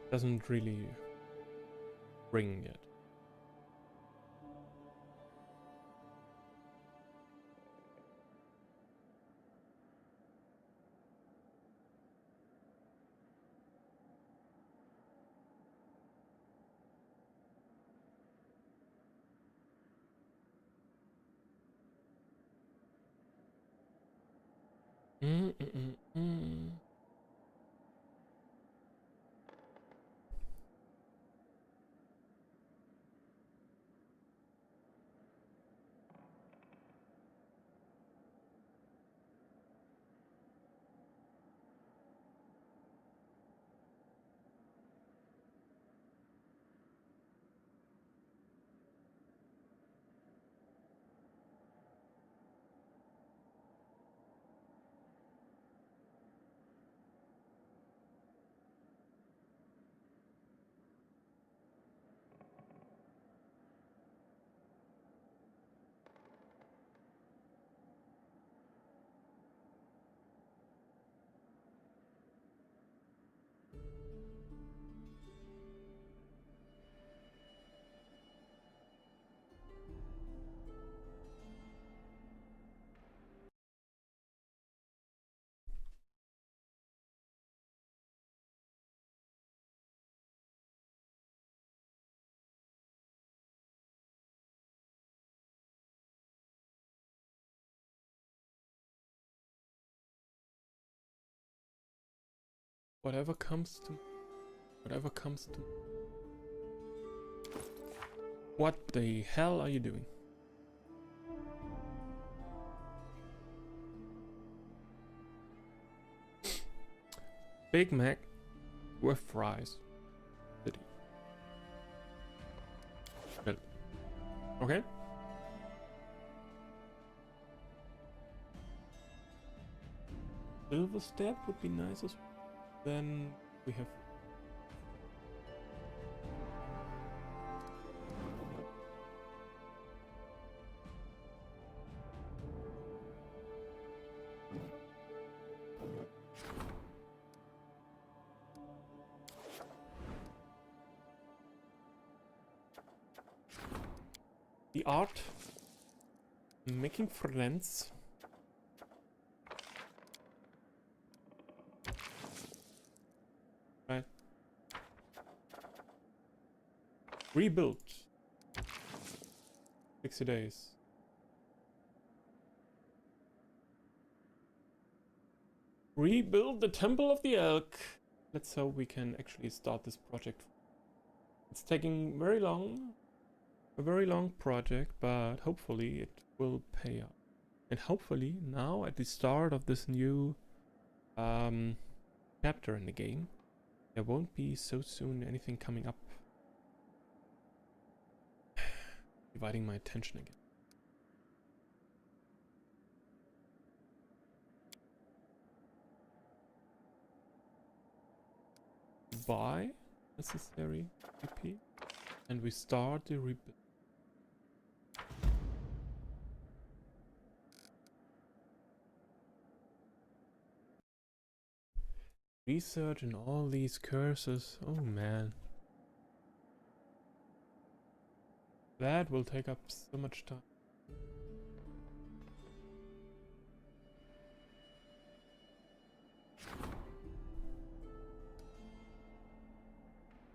Doesn't really ring yet. Whatever comes to... What the hell are you doing? Big Mac with fries. City. Well, okay. Silver step would be nice as well. Then we have... the art. Making friends. Right. Rebuild. 60 days. Rebuild the Temple of the Elk. Let's hope we can actually start this project. It's taking very long. A very long project, but hopefully it will pay off. And hopefully now at the start of this new chapter in the game, there won't be so soon anything coming up. Dividing my attention again. Buy necessary EP. And we start the rebuild. Research and all these curses. Oh man. That will take up so much time.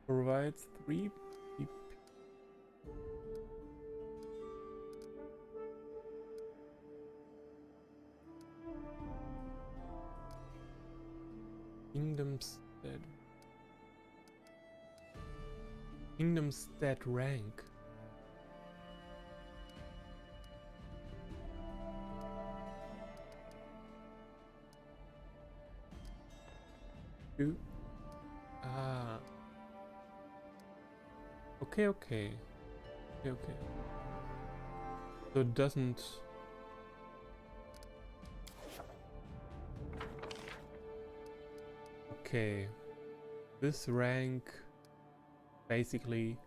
Provides 3 PP. Kingdomstead rank. Ah. Okay. So it doesn't... Okay. This rank basically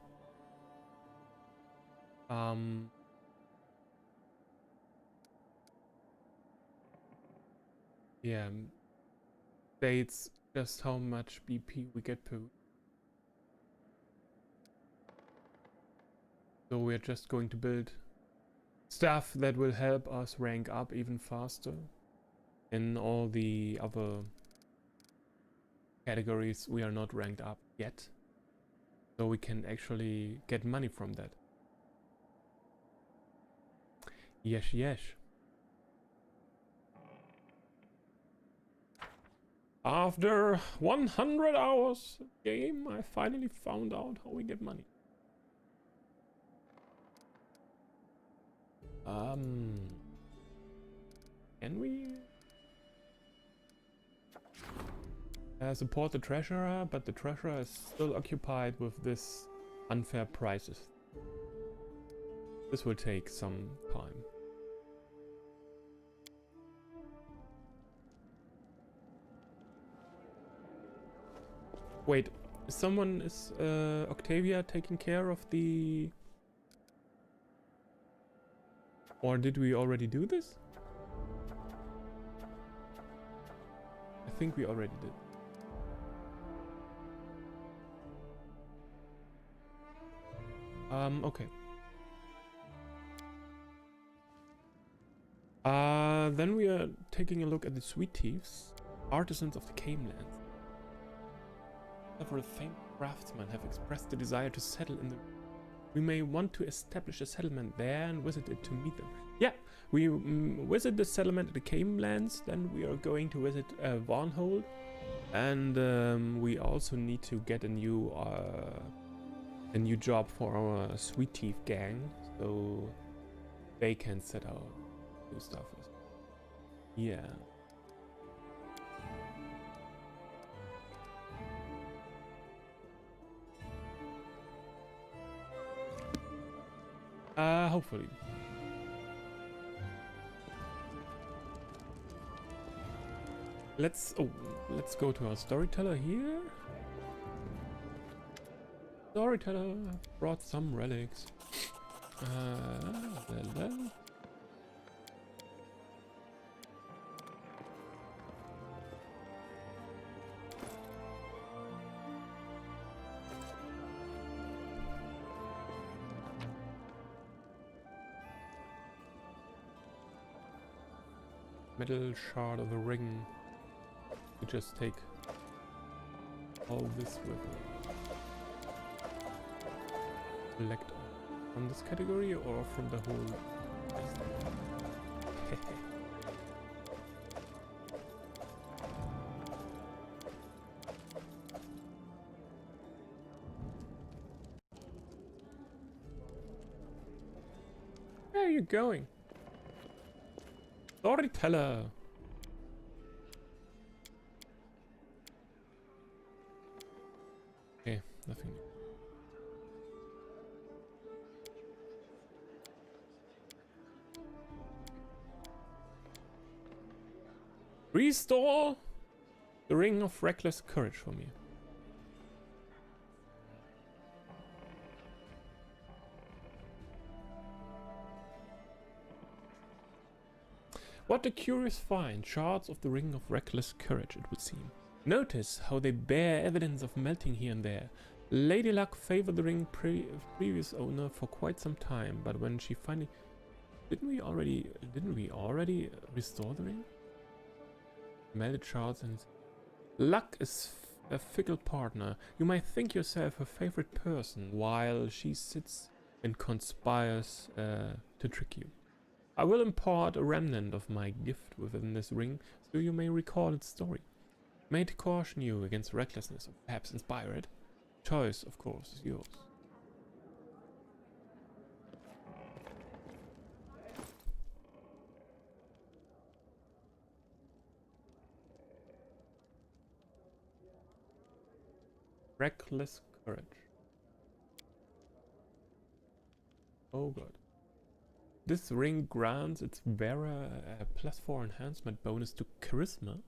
yeah, states just how much BP we get per week. So we're just going to build stuff that will help us rank up even faster in all the other categories we are not ranked up yet. So we can actually get money from that. Yes, yes. After 100 hours game, I finally found out how we get money. Can we support the treasurer, but the treasurer is still occupied with this unfair prices. This will take some time. Wait, someone is Octavia taking care of the... Or did we already do this? I think we already did. Okay. Then we are taking a look at the Sweet Thieves, artisans of the Camelands. Several famed craftsmen have expressed the desire to settle in the... We may want to establish a settlement there and visit it to meet them. Yeah, we visit the settlement at the Camelands, then we are going to visit Varnhold, and we also need to get a new job for our Sweet Thief gang, so they can set out new stuff. Yeah. Hopefully. Let's go to our storyteller here. Storyteller brought some relics. Metal shard of the ring. We just take all this with us. Select from this category or from the whole list? Where are you going? Storyteller! Okay, nothing. Restore the ring of reckless courage for me. What a curious find. Shards of the ring of reckless courage, it would seem. Notice how they bear evidence of melting here and there. Lady Luck favored the ring previous owner for quite some time, but when she finally... Didn't we already restore the ring? Melted shards and... Luck is a fickle partner. You might think yourself her favorite person, while she sits and conspires to trick you. I will impart a remnant of my gift within this ring, so you may recall its story. May it caution you against recklessness, or perhaps inspire it. Choice, of course, is yours. Reckless courage. Oh god. This ring grants its wearer a +4 enhancement bonus to charisma,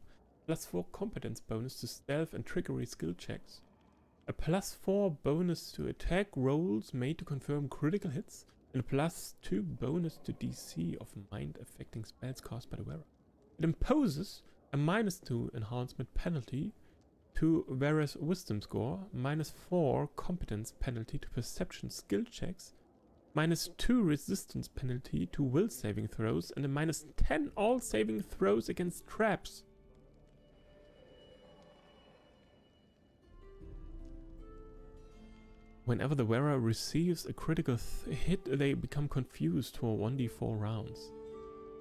+4 competence bonus to stealth and trickery skill checks, a +4 bonus to attack rolls made to confirm critical hits, and a +2 bonus to DC of mind affecting spells cast by the wearer. It imposes a -2 enhancement penalty to Vera's wisdom score, -4 competence penalty to perception skill checks, -2 resistance penalty to will saving throws, and a -10 all saving throws against traps. Whenever the wearer receives a critical hit, they become confused for 1d4 rounds.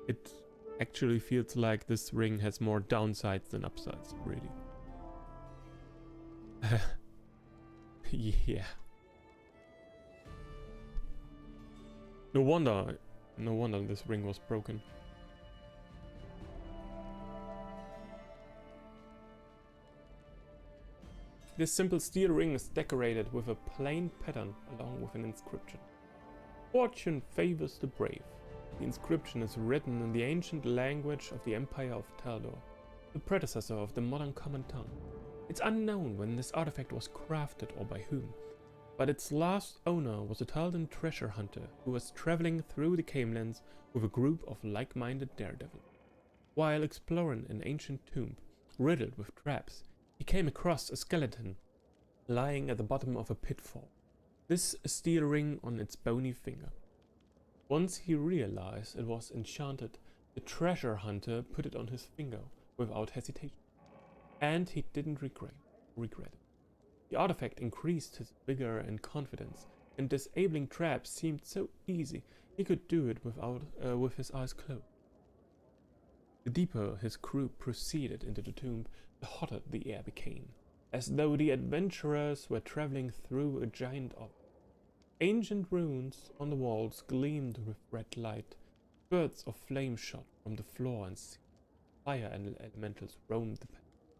It actually feels like this ring has more downsides than upsides, really. Yeah. No wonder this ring was broken. This simple steel ring is decorated with a plain pattern along with an inscription. Fortune favors the brave. The inscription is written in the ancient language of the Empire of Taldor, the predecessor of the modern Common Tongue. It's unknown when this artifact was crafted or by whom, but its last owner was a Taldan treasure hunter who was traveling through the Camelands with a group of like-minded daredevils. While exploring an ancient tomb riddled with traps, he came across a skeleton lying at the bottom of a pitfall, this steel ring on its bony finger. Once he realized it was enchanted, the treasure hunter put it on his finger without hesitation, and he didn't regret it. The artifact increased his vigor and confidence, and disabling traps seemed so easy he could do it with his eyes closed. The deeper his crew proceeded into the tomb, the hotter the air became, as though the adventurers were traveling through a giant oven. Ancient runes on the walls gleamed with red light. Spurts of flame shot from the floor and ceiling. Fire and elementals roamed the passage.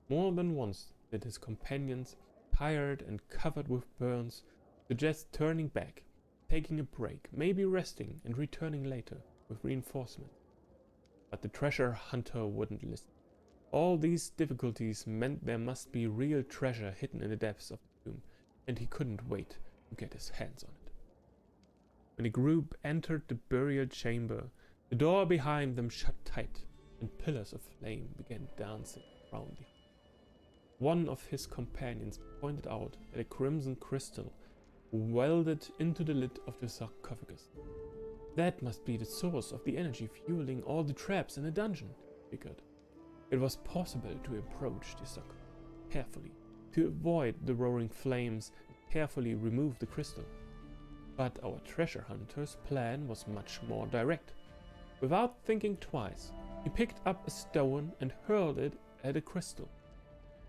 More than once did his companions, tired and covered with burns, suggest turning back, taking a break, maybe resting and returning later with reinforcements. But the treasure hunter wouldn't listen. All these difficulties meant there must be real treasure hidden in the depths of the tomb, and he couldn't wait to get his hands on it. When the group entered the burial chamber, the door behind them shut tight, and pillars of flame began dancing around the hall. One of his companions pointed out at a crimson crystal welded into the lid of the sarcophagus. That must be the source of the energy fueling all the traps in the dungeon, he figured. It was possible to approach the sarcophagus carefully, to avoid the roaring flames and carefully remove the crystal. But our treasure hunter's plan was much more direct. Without thinking twice, he picked up a stone and hurled it at a crystal.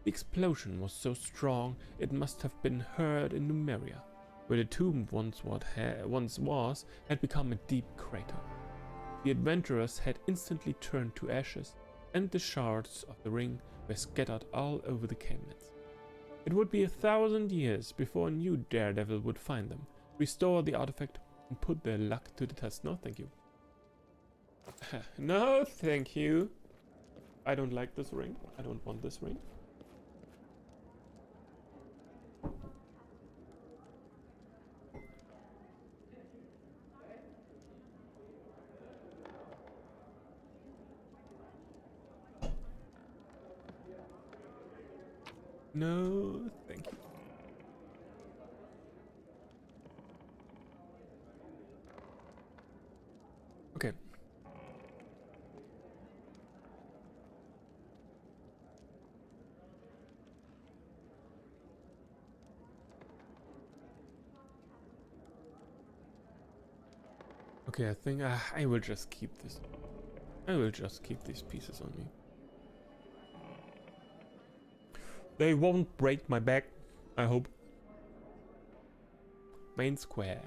The explosion was so strong it must have been heard in Numeria, where the tomb once was, had become a deep crater. The adventurers had instantly turned to ashes, and the shards of the ring were scattered all over the Camelands. It would be 1,000 years before a new daredevil would find them, restore the artifact, and put their luck to the test. No, thank you. No, thank you. I don't like this ring. I don't want this ring. No, thank you. Okay. Okay, I think I will just keep this. I will just keep these pieces on me. They won't break my back, I hope. Main square.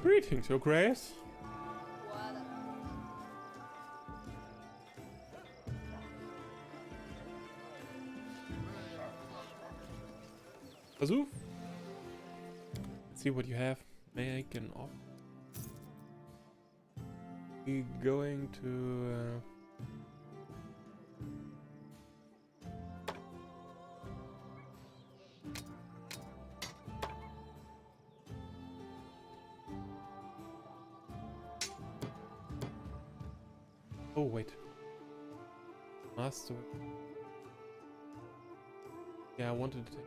Greetings, Your Grace. Azuf? Let's see what you have. Make an offer. We're going to... Oh, wait. Master. Yeah, I wanted to take...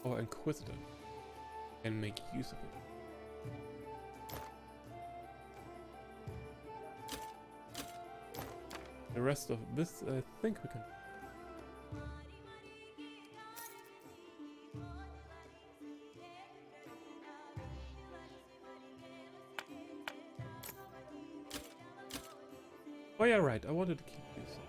Oh, Inquisitor. And make use of it. The rest of this, I think we can... Oh yeah, right. I wanted to keep these.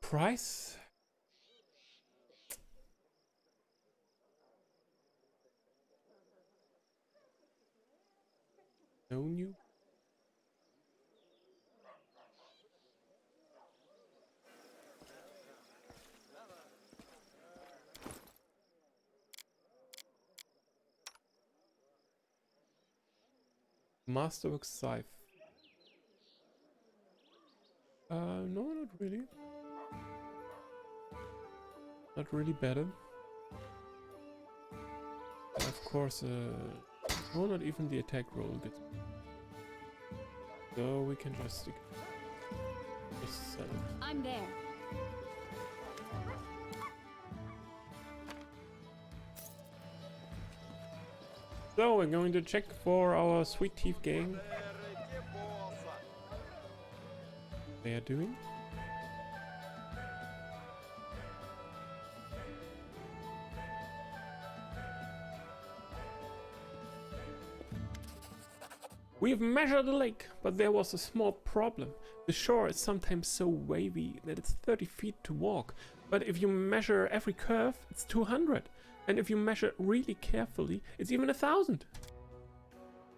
Price? No new? Masterwork Scythe. No, not really. Not really better. And of course, no, not even the attack roll gets. So we can just sell it. I'm there. So we're going to check for our Sweet Teeth gang. They are doing. We have measured the lake, but there was a small problem. The shore is sometimes so wavy that it's 30 feet to walk. But if you measure every curve, it's 200. And if you measure really carefully, it's even 1,000.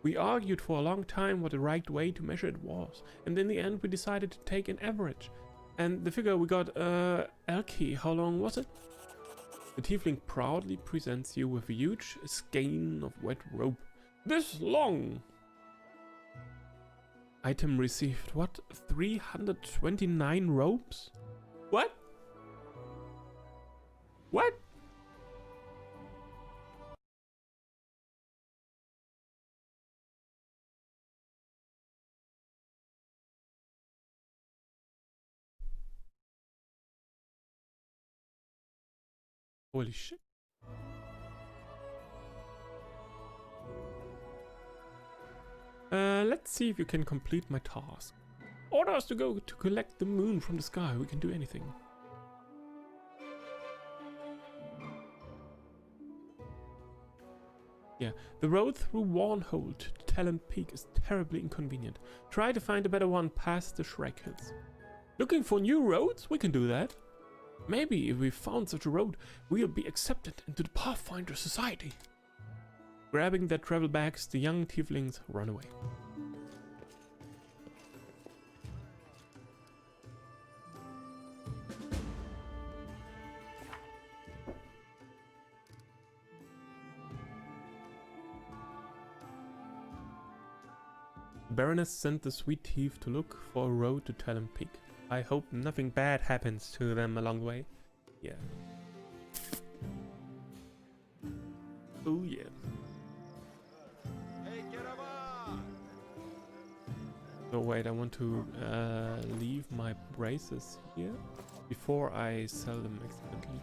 We argued for a long time what the right way to measure it was. And in the end, we decided to take an average. And the figure we got, Elki, how long was it? The tiefling proudly presents you with a huge skein of wet rope. This long! Item received, what? 329 ropes? What? What? Holy shit. Let's see if you can complete my task. Order us to go to collect the moon from the sky. We can do anything. Yeah, the road through Warnhold to Talon Peak is terribly inconvenient. Try to find a better one past the Shrek Hills. Looking for new roads? We can do that. Maybe if we found such a road, we'll be accepted into the Pathfinder society. Grabbing their travel bags, the young tieflings run away. Baroness sent the Sweet Thief to look for a road to Talon Peak. I hope nothing bad happens to them along the way. Yeah. Oh yeah. So wait, I want to leave my braces here before I sell them accidentally.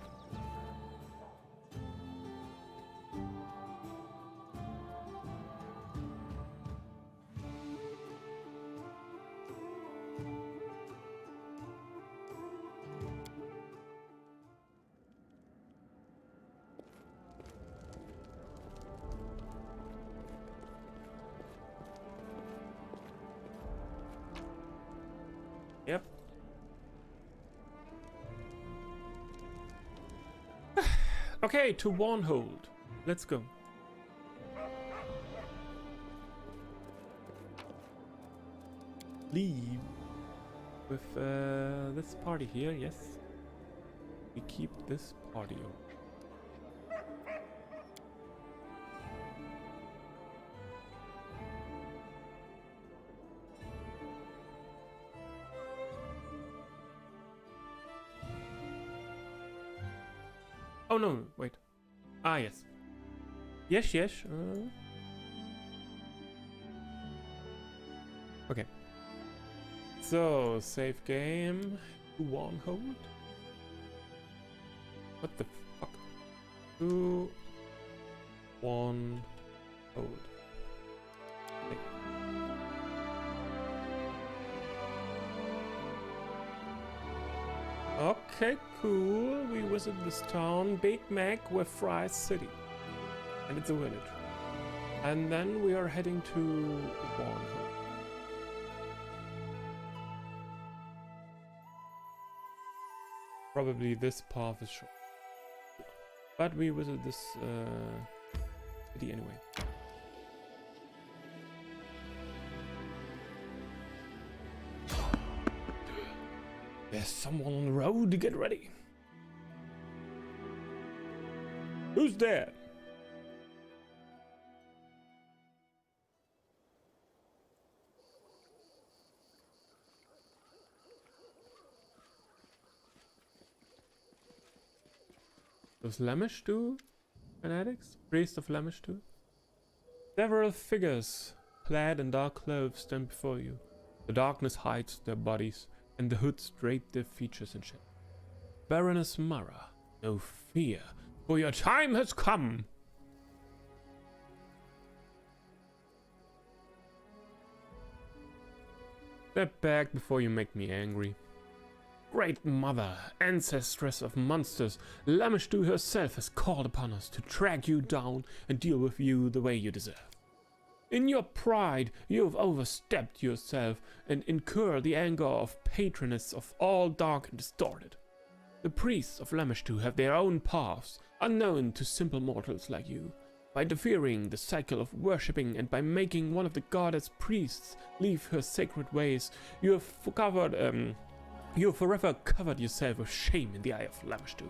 Yep. Okay, to Warnhold. Let's go. Leave with this party here, yes. We keep this party on. Oh no, wait. Ah, yes. Yes, yes. Okay. So, save game. One hold. What the fuck? 2, 1, hold. Okay. Okay, cool. We visit this town, Big Mac with Fry City. And it's a village. And then we are heading to Warnhold. Probably this path is short. But we visit this city anyway. There's someone on the road, get ready. Who's there? Those Lamishtu fanatics? Priest of Lamishtu? Several figures clad in dark clothes stand before you. The darkness hides their bodies, and the hoods drape their features in shadow. Baroness Mara, no fear, for your time has come! Step back before you make me angry. Great Mother, ancestress of monsters, Lamishtu herself has called upon us to track you down and deal with you the way you deserve. In your pride, you have overstepped yourself and incur the anger of patroness of all dark and distorted. The priests of Lamishtu have their own paths, unknown to simple mortals like you. By interfering the cycle of worshipping and by making one of the goddess priests leave her sacred ways, you have forever covered yourself with shame in the eye of Lamishtu.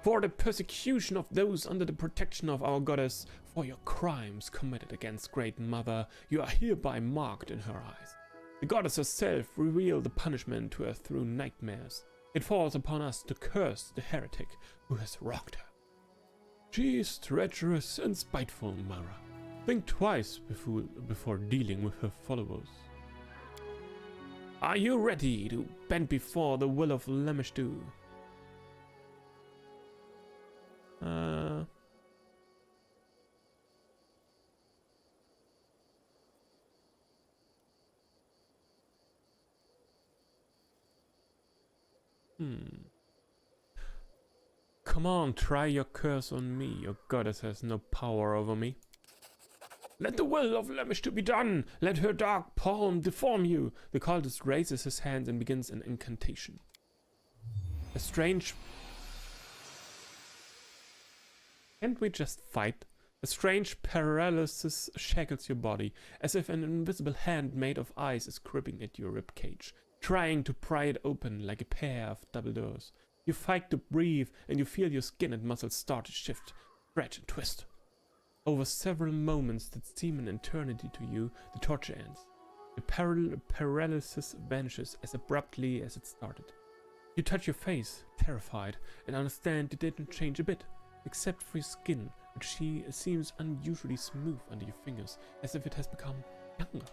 For the persecution of those under the protection of our goddess, for your crimes committed against Great Mother, you are hereby marked in her eyes. The goddess herself revealed the punishment to her through nightmares. It falls upon us to curse the heretic who has wronged her. She is treacherous and spiteful, Mara. Think twice before dealing with her followers. Are you ready to bend before the will of Lamishtu? Come on, try your curse on me. Your goddess has no power over me. Let the will of Lamishtu be done! Let her dark palm deform you! The cultist raises his hand and begins an incantation. A strange... Can't we just fight? A strange paralysis shackles your body, as if an invisible hand made of ice is gripping at your ribcage, trying to pry it open like a pair of double doors. You fight to breathe, and you feel your skin and muscles start to shift, stretch and twist. Over several moments that seem an eternity to you, the torture ends. The paralysis vanishes as abruptly as it started. You touch your face, terrified, and understand it didn't change a bit, except for your skin, which seems unusually smooth under your fingers, as if it has become younger.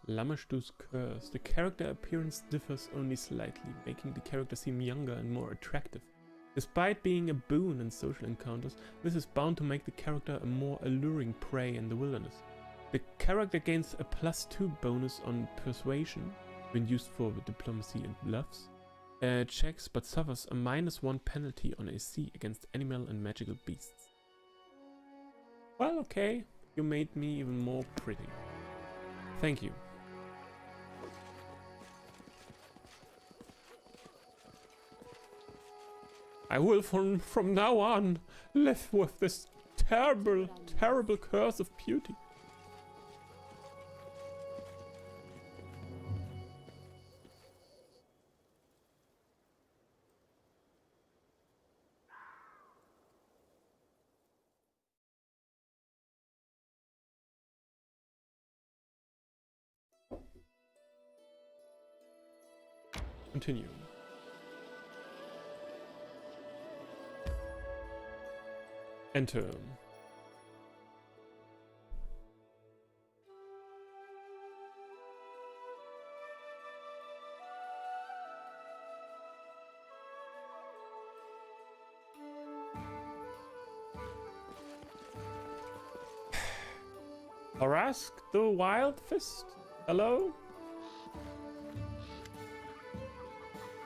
Lamashtu's Curse. The character appearance differs only slightly, making the character seem younger and more attractive. Despite being a boon in social encounters, this is bound to make the character a more alluring prey in the wilderness. The character gains a +2 bonus on persuasion when used for diplomacy and bluffs checks, but suffers a -1 penalty on AC against animal and magical beasts. Well, okay, you made me even more pretty. Thank you. I will from now on live with this terrible, terrible curse of beauty. Continue. Enter. Harask the Wild Fist. Hello?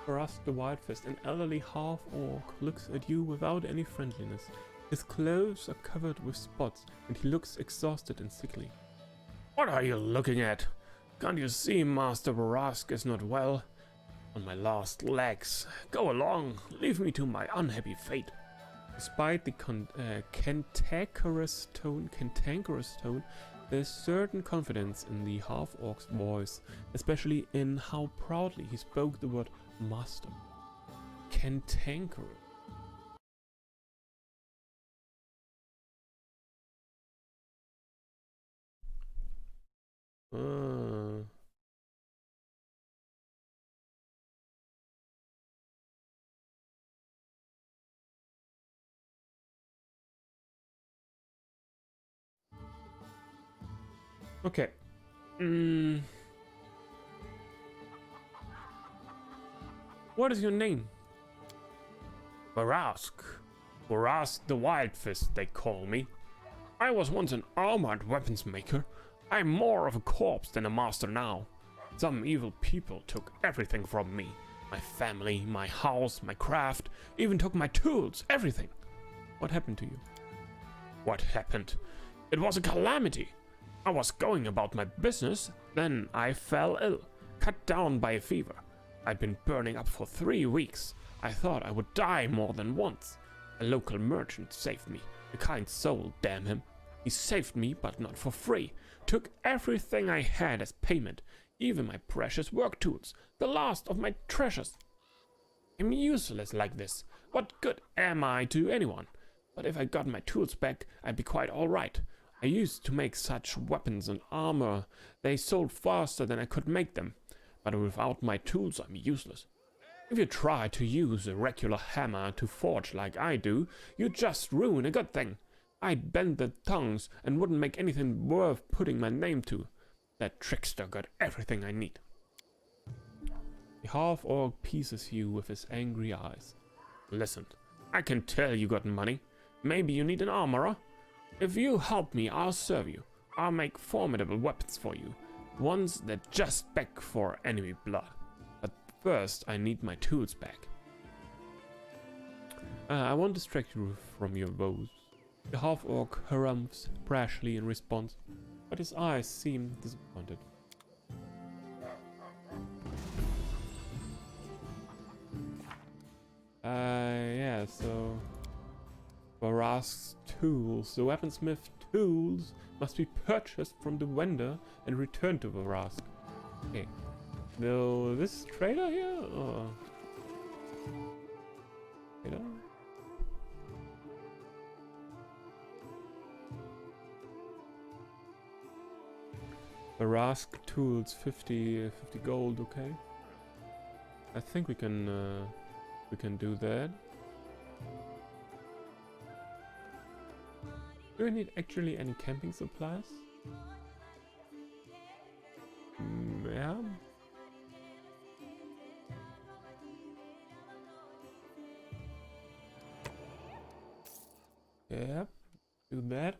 Harask the Wild Fist, an elderly half-orc, looks at you without any friendliness. His clothes are covered with spots, and he looks exhausted and sickly. What are you looking at? Can't you see Master Harask is not well? On my last legs. Go along, leave me to my unhappy fate. Despite the cantankerous tone, there's certain confidence in the half-orc's voice, especially in how proudly he spoke the word master. Cantankerous. Okay. What is your name? Harask. Harask the Wild Fist, they call me. I was once an armored weapons maker. I'm more of a corpse than a master now. Some evil people took everything from me. My family, my house, my craft, even took my tools, everything. What happened to you? What happened? It was a calamity. I was going about my business, then I fell ill, cut down by a fever. I'd been burning up for 3 weeks. I thought I would die more than once. A local merchant saved me, a kind soul, damn him. He saved me, but not for free. Took everything I had as payment, even my precious work tools, the last of my treasures. I'm useless like this. What good am I to anyone? But if I got my tools back, I'd be quite all right. I used to make such weapons and armor. They sold faster than I could make them. But without my tools, I'm useless. If you try to use a regular hammer to forge like I do, you just ruin a good thing. I'd bend the tongues and wouldn't make anything worth putting my name to. That trickster got everything I need. The half-orc pierces you with his angry eyes. Listen, I can tell you got money. Maybe you need an armorer? If you help me, I'll serve you. I'll make formidable weapons for you. Ones that just beg for enemy blood. But first, I need my tools back. I won't distract you from your woes. The half-orc harumphes brashly in response, but his eyes seem disappointed. Yeah, so... Harask's tools. The weaponsmith tools must be purchased from the vendor and returned to Harask. Okay. Though this trader here, or... Trader? Harask tools, 50 gold, okay. I think we can do that. Do I need actually any camping supplies? Yeah, do that.